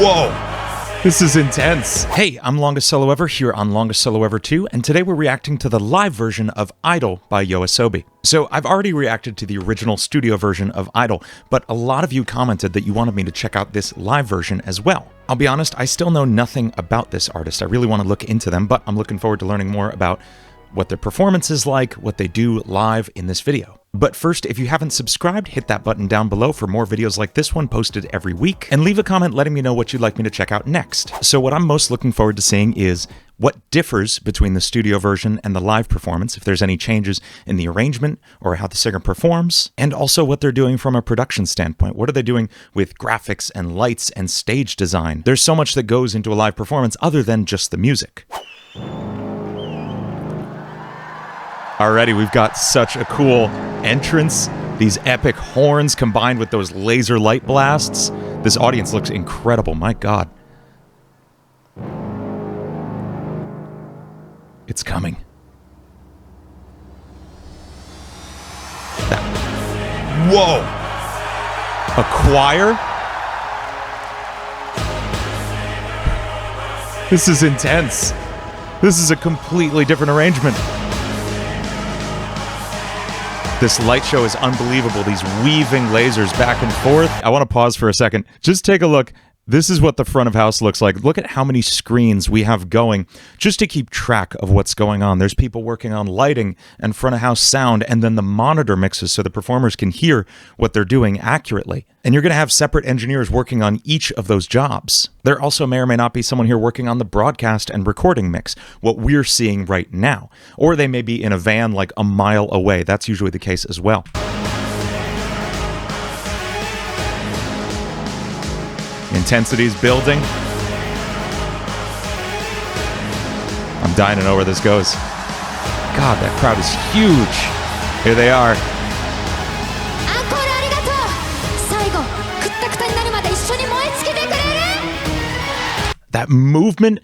Whoa! This is intense. Hey, I'm Longest Solo Ever here on Longest Solo Ever 2, and today we're reacting to the live version of Idol by YOASOBI. So I've already reacted to the original studio version of Idol, but a lot of you commented that you wanted me to check out this live version as well. I'll be honest, I still know nothing about this artist. I really want to look into them, but I'm looking forward to learning more about what their performance is like, what they do live in this video. But first, if you haven't subscribed, hit that button down below for more videos like this one posted every week, and leave a comment letting me know what you'd like me to check out next. So what I'm most looking forward to seeing is what differs between the studio version and the live performance, if there's any changes in the arrangement or how the singer performs, and also what they're doing from a production standpoint. What are they doing with graphics and lights and stage design? There's so much that goes into a live performance other than just the music. Already, we've got such a cool entrance. These epic horns combined with those laser light blasts. This audience looks incredible, my God. It's coming. Whoa! A choir? This is intense. This is a completely different arrangement. This light show is unbelievable. These weaving lasers back and forth. I want to pause for a second. Just take a look. This is what the front of house looks like. Look at how many screens we have going just to keep track of what's going on. There's people working on lighting and front of house sound, and then the monitor mixes so the performers can hear what they're doing accurately. And you're going to have separate engineers working on each of those jobs. There also may or may not be someone here working on the broadcast and recording mix, what we're seeing right now. Or they may be in a van like a mile away. That's usually the case as well. Intensity's building. I'm dying to know where this goes. God, that crowd is huge. Here they are. That movement.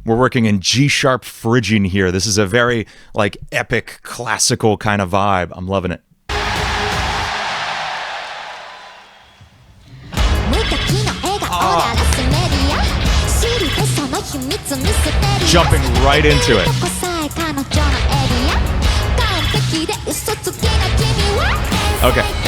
We're working in G-sharp Phrygian here. This is a very, like, epic, classical kind of vibe. I'm loving it. Jumping right into it. Okay.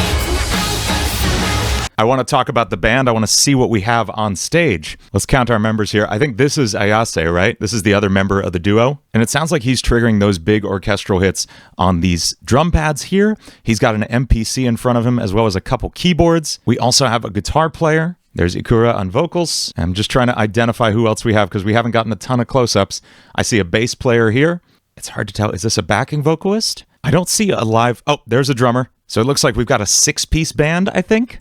I want to talk about the band. I want to see what we have on stage. Let's count our members here. I think this is Ayase, right? This is the other member of the duo. And it sounds like he's triggering those big orchestral hits on these drum pads here. He's got an MPC in front of him, as well as a couple keyboards. We also have a guitar player. There's Ikura on vocals. I'm just trying to identify who else we have because we haven't gotten a ton of close-ups. I see a bass player here. It's hard to tell. Is this a backing vocalist? I don't see a live... Oh, there's a drummer. So it looks like we've got a 6-piece band, I think.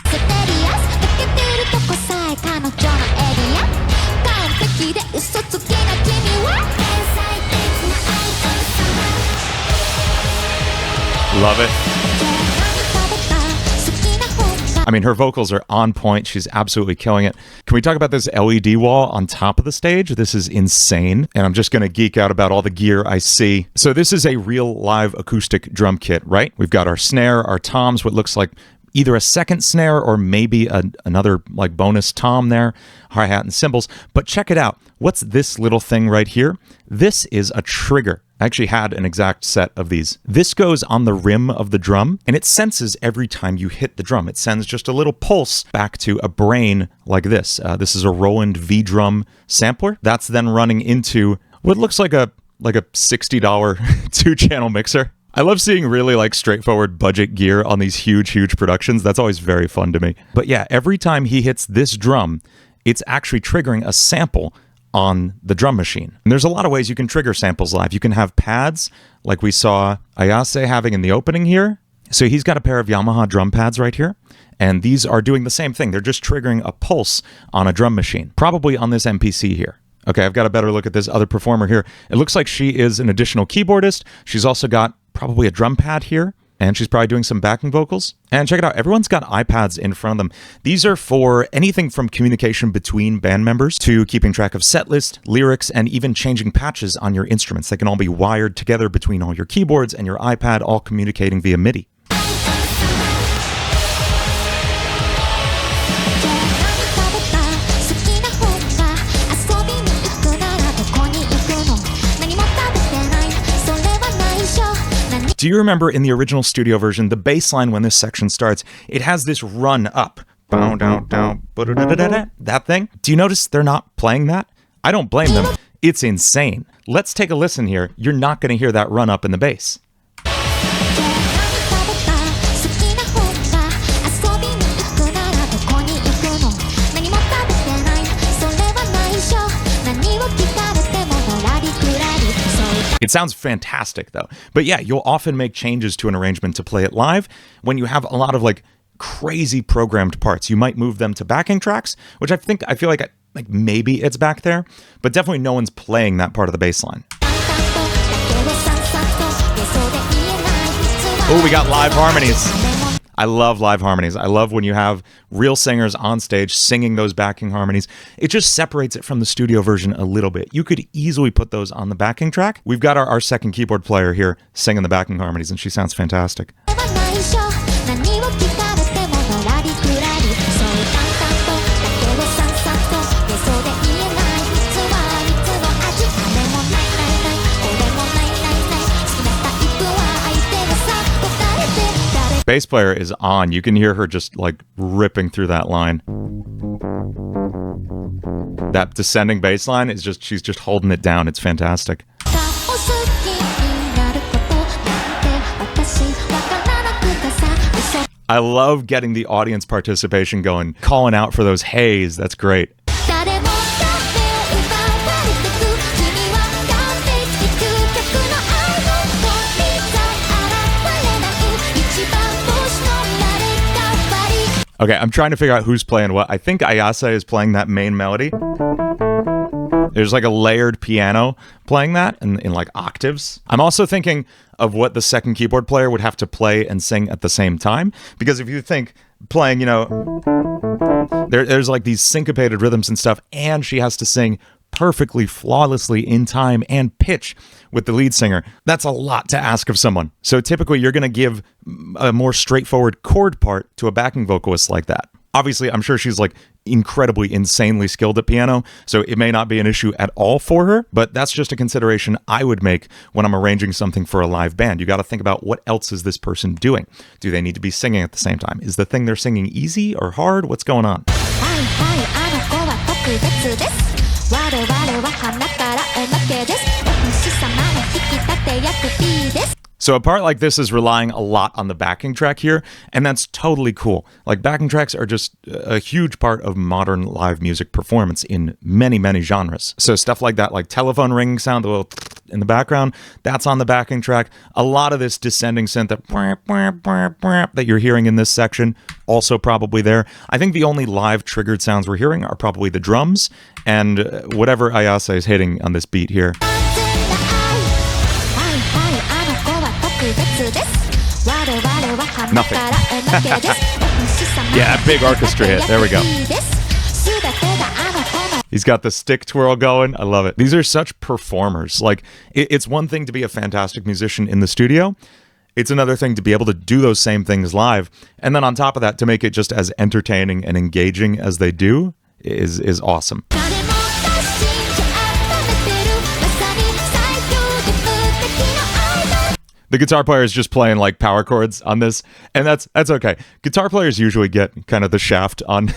Love it. I mean, her vocals are on point. She's absolutely killing it. Can we talk about this LED wall on top of the stage? This is insane. And I'm just going to geek out about all the gear I see. So this is a real live acoustic drum kit, right? We've got our snare, our toms, what looks like either a second snare or maybe another like bonus tom there, hi-hat and cymbals. But check it out. What's this little thing right here? This is a trigger. I actually had an exact set of these. This goes on the rim of the drum, and it senses every time you hit the drum. It sends just a little pulse back to a brain like this. This is a Roland V-Drum sampler. That's then running into what looks like a $60 two-channel mixer. I love seeing really like straightforward budget gear on these huge productions. That's always very fun to me. But yeah, every time he hits this drum, it's actually triggering a sample on the drum machine. And there's a lot of ways you can trigger samples live. You can have pads like we saw Ayase having in the opening here. So he's got a pair of Yamaha drum pads right here. And these are doing the same thing. They're just triggering a pulse on a drum machine, probably on this MPC here. Okay, I've got a better look at this other performer here. It looks like she is an additional keyboardist. She's also got probably a drum pad here, and she's probably doing some backing vocals. And check it out, everyone's got iPads in front of them. These are for anything from communication between band members to keeping track of set list, lyrics, and even changing patches on your instruments. They can all be wired together between all your keyboards and your iPad, all communicating via MIDI. Do you remember in the original studio version, the bass line when this section starts, it has this run up. That thing? Do you notice they're not playing that? I don't blame them. It's insane. Let's take a listen here. You're not going to hear that run up in the bass. It sounds fantastic though. But yeah, you'll often make changes to an arrangement to play it live when you have a lot of like crazy programmed parts. You might move them to backing tracks, which I feel like maybe it's back there, but definitely no one's playing that part of the bass line. Oh, we got live harmonies. I love live harmonies. I love when you have real singers on stage singing those backing harmonies. It just separates it from the studio version a little bit. You could easily put those on the backing track. We've got our second keyboard player here singing the backing harmonies, and she sounds fantastic. Bass player is on. You can hear her just like ripping through that line. That descending bass line is just, she's just holding it down. It's fantastic. I love getting the audience participation going, calling out for those hays. That's great. Okay, I'm trying to figure out who's playing what. I think Ayase is playing that main melody. There's like a layered piano playing that in like octaves. I'm also thinking of what the second keyboard player would have to play and sing at the same time. Because if you think playing, there's like these syncopated rhythms and stuff, and she has to sing perfectly, flawlessly in time and pitch with the lead singer. That's a lot to ask of someone. So typically you're going to give a more straightforward chord part to a backing vocalist like that. Obviously, I'm sure she's like incredibly, insanely skilled at piano, so it may not be an issue at all for her, but that's just a consideration I would make when I'm arranging something for a live band. You got to think about what else is this person doing? Do they need to be singing at the same time? Is the thing they're singing easy or hard? What's going on? So a part like this is relying a lot on the backing track here, and that's totally cool. Like, backing tracks are just a huge part of modern live music performance in many, many genres. So stuff like that, like telephone ringing sound, the little in the background, that's on the backing track. A lot of this descending synth that you're hearing in this section, also probably there. I think the only live triggered sounds we're hearing are probably the drums and whatever Ayase is hitting on this beat here. Nothing. Yeah, big orchestra hit. There we go. He's got the stick twirl going. I love it. These are such performers. Like, it's one thing to be a fantastic musician in the studio. It's another thing to be able to do those same things live. And then on top of that, to make it just as entertaining and engaging as they do is awesome. The guitar player is just playing like power chords on this, and that's okay. Guitar players usually get kind of the shaft on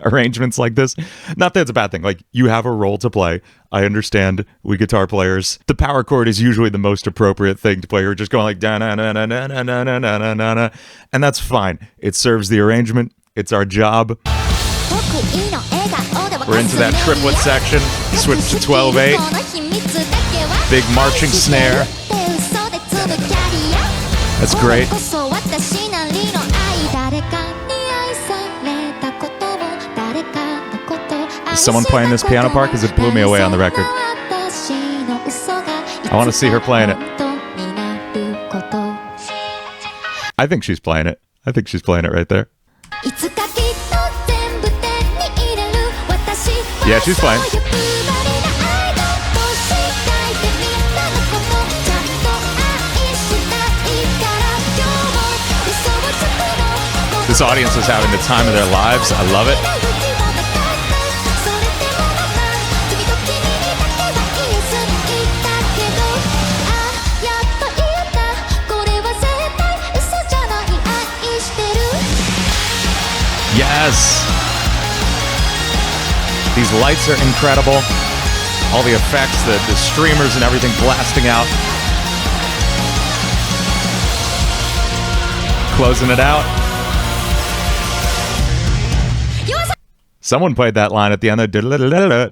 arrangements like this. Not that it's a bad thing. Like, you have a role to play. I understand we guitar players. The power chord is usually the most appropriate thing to play. You're just going like da na na na na na na na na na na, and that's fine. It serves the arrangement. It's our job. We're into that triplet section. Switch to 12/8. Big marching snare. That's great. Is someone playing this piano part? Because it blew me away on the record. I want to see her playing it. I think she's playing it. I think she's playing it right there. Yeah, she's playing. This audience is having the time of their lives. I love it. Yes. These lights are incredible. All the effects, the streamers and everything blasting out. Closing it out. Someone played that line at the end there.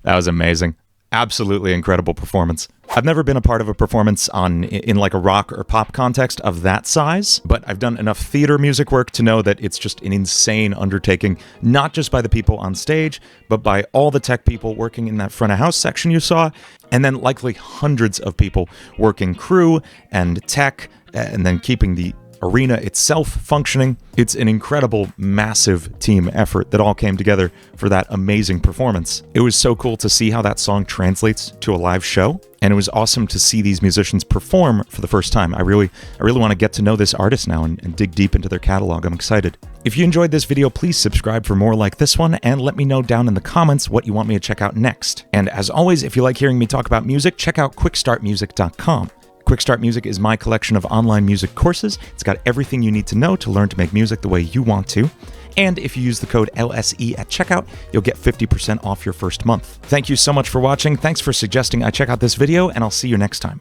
That was amazing. Absolutely incredible performance. I've never been a part of a performance in like a rock or pop context of that size, but I've done enough theater music work to know that it's just an insane undertaking, not just by the people on stage, but by all the tech people working in that front of house section you saw, and then likely hundreds of people working crew and tech, and then keeping the arena itself functioning. It's an incredible, massive team effort that all came together for that amazing performance. It was so cool to see how that song translates to a live show, and it was awesome to see these musicians perform for the first time. I really want to get to know this artist now and dig deep into their catalog. I'm excited. If you enjoyed this video, please subscribe for more like this one, and let me know down in the comments what you want me to check out next. And as always, if you like hearing me talk about music, check out quickstartmusic.com. Quick Start Music is my collection of online music courses. It's got everything you need to know to learn to make music the way you want to. And if you use the code LSE at checkout, you'll get 50% off your first month. Thank you so much for watching. Thanks for suggesting I check out this video, and I'll see you next time.